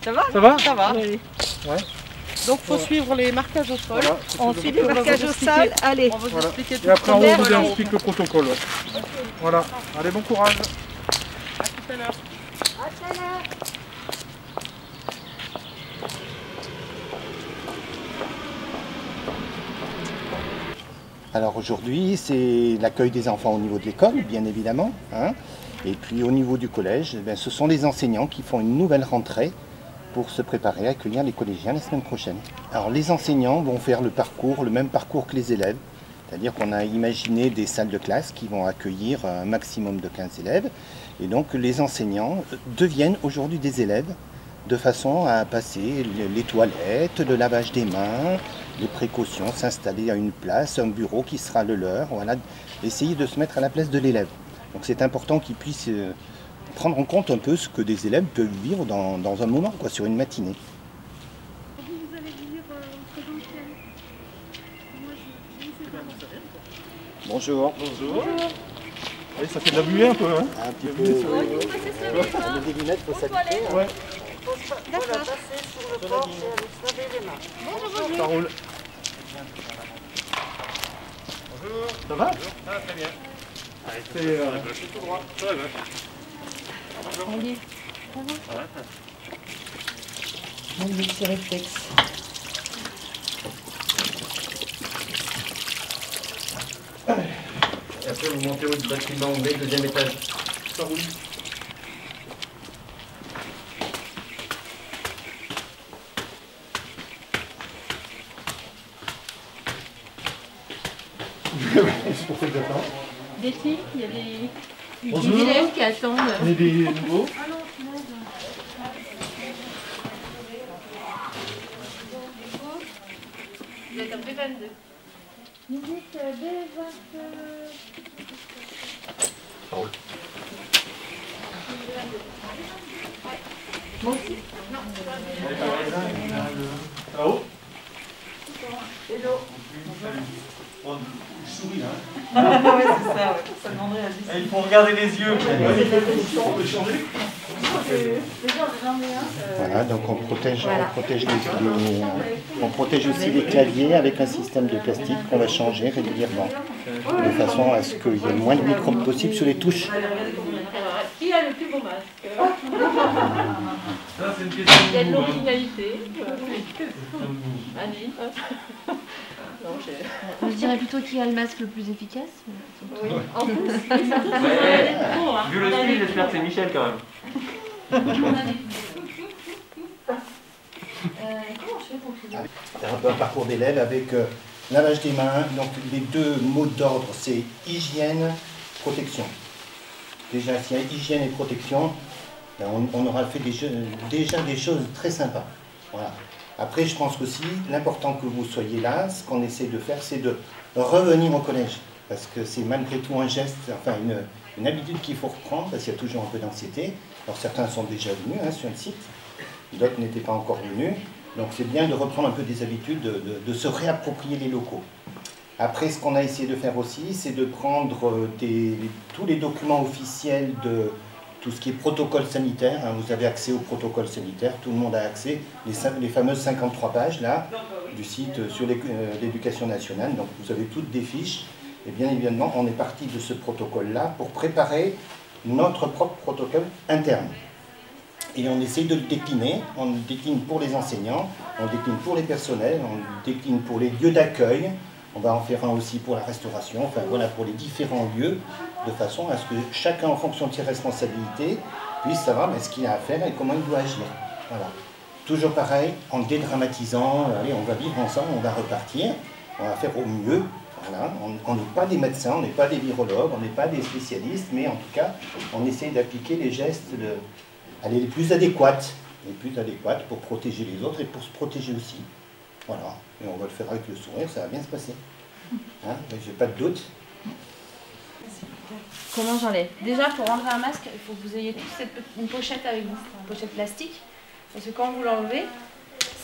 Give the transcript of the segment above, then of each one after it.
Ça va? Ça va? Ça va. Oui. Ouais. Donc il faut suivre les marquages au sol. Voilà, On suit les marquages au sol. Allez. On va vous voilà. expliquer tout Et après en haut, le on vous problème. explique le protocole. Ouais. Voilà. Allez, bon courage. À tout à l'heure. Alors aujourd'hui, c'est l'accueil des enfants au niveau de l'école, bien évidemment. Hein. Et puis au niveau du collège, eh ce sont les enseignants qui font une nouvelle rentrée pour se préparer à accueillir les collégiens la semaine prochaine. Alors les enseignants vont faire le même parcours que les élèves. C'est-à-dire qu'on a imaginé des salles de classe qui vont accueillir un maximum de 15 élèves. Et donc les enseignants deviennent aujourd'hui des élèves de façon à passer les toilettes, le lavage des mains, les précautions, s'installer à une place, un bureau qui sera le leur, voilà, essayer de se mettre à la place de l'élève. Donc c'est important qu'ils puissent prendre en compte un peu ce que des élèves peuvent vivre dans un moment, quoi, sur une matinée. Vous allez venir en présentiel. Moi, je ne sais pas. Bonjour. Bonjour. Oui, ça fait de la buée un peu. Hein. Un petit peu. Les lunettes, il faut s'habituer. Hein. Ouais. D'accord. Ça roule. Bonjour. Ça va? Ah, très bien. C'est tout droit, sur la gauche. Allez. Mon petit réflexe. Et après, vous montez au bâtiment anglais, deuxième étage. Ça roule. C'est pour ça que j'attends. Des filles, il y a des Bonjour. élèves qui attendent. On est des nouveaux. Vous êtes en B22. Vous dites B20. Ça roule. Moi aussi. Non, Là-haut. Hello. Souris là. Ouais, c'est ça, ouais. Ça demanderait à 10. Il faut regarder les yeux. On peut changer. Voilà, donc on protège aussi les claviers avec un système de plastique qu'on va changer régulièrement, de façon à ce qu'il y ait le moins de microbes possible sur les touches. Qui a le plus beau masque? Ça, c'est une question. Il y a de l'originalité. Annie. Non, Je dirais plutôt qui a le masque le plus efficace. oui. En plus, Vu le style, j'espère que c'est Michel quand même. comment je fais pour trouver? C'est un peu un parcours d'élève avec lavage des mains. Donc les deux mots d'ordre, c'est hygiène, protection. Déjà, s'il y a hygiène et protection, ben, on aura fait déjà des choses très sympas. Voilà. Après, je pense qu'aussi, l'important que vous soyez là, ce qu'on essaie de faire, c'est de revenir au collège. Parce que c'est malgré tout un geste, enfin une habitude qu'il faut reprendre, parce qu'il y a toujours un peu d'anxiété. Alors certains sont déjà venus sur le site, d'autres n'étaient pas encore venus. Donc c'est bien de reprendre un peu des habitudes, de se réapproprier les locaux. Après, ce qu'on a essayé de faire aussi, c'est de prendre tous les documents officiels de tout ce qui est protocole sanitaire. Hein. Vous avez accès au protocole sanitaire, tout le monde a accès, les fameuses 53 pages là, du site sur l'éducation nationale. Donc vous avez toutes des fiches. Et bien évidemment, on est parti de ce protocole-là pour préparer notre propre protocole interne. Et on essaye de le décliner. On le décline pour les enseignants, on le décline pour les personnels, on le décline pour les lieux d'accueil. On va en faire un aussi pour la restauration, enfin voilà, pour les différents lieux, de façon à ce que chacun, en fonction de ses responsabilités, puisse savoir ce qu'il a à faire et comment il doit agir. Voilà. Toujours pareil, en dédramatisant, allez, on va vivre ensemble, on va repartir, on va faire au mieux. Voilà. On n'est pas des médecins, on n'est pas des virologues, on n'est pas des spécialistes, mais en tout cas, on essaie d'appliquer les gestes les plus adéquates pour protéger les autres et pour se protéger aussi. Voilà, et on va le faire avec le sourire, ça va bien se passer. Hein, j'ai pas de doute. Comment j'enlève? Déjà, pour enlever un masque, il faut que vous ayez tous une pochette avec vous, une pochette plastique. Parce que quand vous l'enlevez,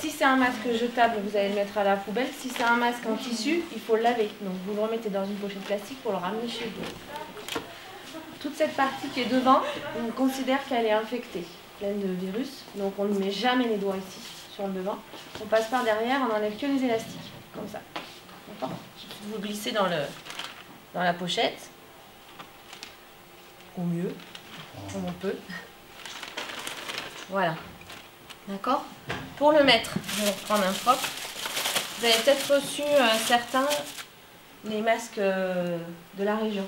si c'est un masque jetable, vous allez le mettre à la poubelle. Si c'est un masque en tissu, il faut le laver. Donc vous le remettez dans une pochette plastique pour le ramener chez vous. Toute cette partie qui est devant, on considère qu'elle est infectée. pleine de virus. Donc on ne met jamais les doigts ici, sur le devant. On passe par derrière, on n'enlève que les élastiques, comme ça. D'accord ? Vous glissez dans la pochette, au mieux, comme on peut. Voilà. D'accord ? Pour le mettre, je vais reprendre un propre. Vous avez peut-être reçu certains, les masques de la région.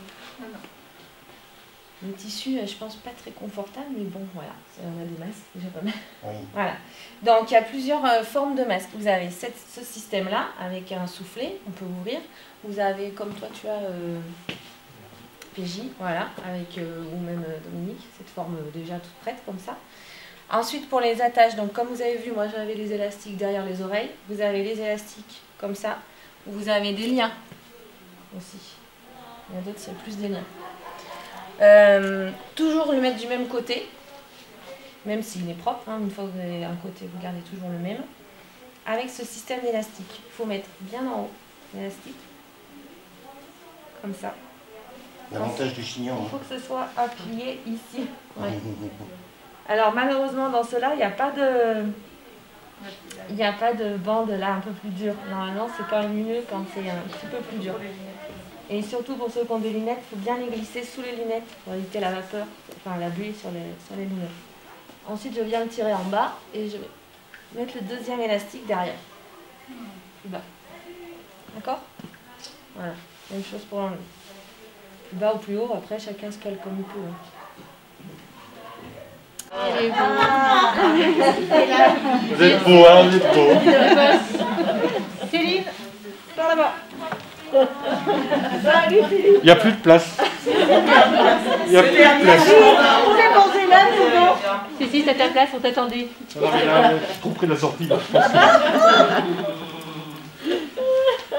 Le tissu, je pense, pas très confortable, mais bon, voilà, on a des masques, déjà pas mal. Oui. Voilà. Donc, il y a plusieurs formes de masques. Vous avez ce système-là, avec un soufflet, on peut ouvrir. Vous avez, comme toi, tu as PJ, voilà, avec, ou même Dominique, cette forme déjà toute prête, comme ça. Ensuite, pour les attaches, donc comme vous avez vu, moi j'avais les élastiques derrière les oreilles. Vous avez les élastiques comme ça. Vous avez des liens aussi. Il y en a d'autres, c'est plus des liens. Toujours le mettre du même côté, même s'il est propre. Hein, une fois que vous avez un côté, vous gardez toujours le même. Avec ce système d'élastique, il faut mettre bien en haut l'élastique, comme ça. L'avantage du chignon. Il faut que ce soit appuyé ici. Ouais. Alors malheureusement dans ceux-là, il n'y a pas de bande là un peu plus dure. Normalement c'est quand même mieux quand c'est un petit peu plus dur. Et surtout pour ceux qui ont des lunettes, il faut bien les glisser sous les lunettes pour éviter la vapeur, enfin la buée sur les lunettes. Ensuite je viens le tirer en bas et je vais mettre le deuxième élastique derrière. Plus bas. D'accord ? Voilà, même chose pour l'enlever. Plus bas ou plus haut, après chacun se cale comme il peut. Hein. Vous êtes beau, hein, vous êtes beau. Céline, par là-bas. Il n'y a plus de place. Il n'y a plus de place. Si, t'as ta place, on t'attendait. Non, mais là, je trouve près de la sortie. Là.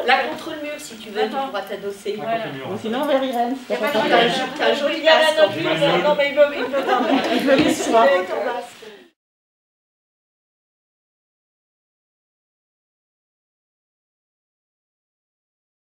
Là contre le mur, si tu veux, tu pourras t'adosser. Voilà. Ou sinon vers Irène. T'as un joli casque. Non mais il veut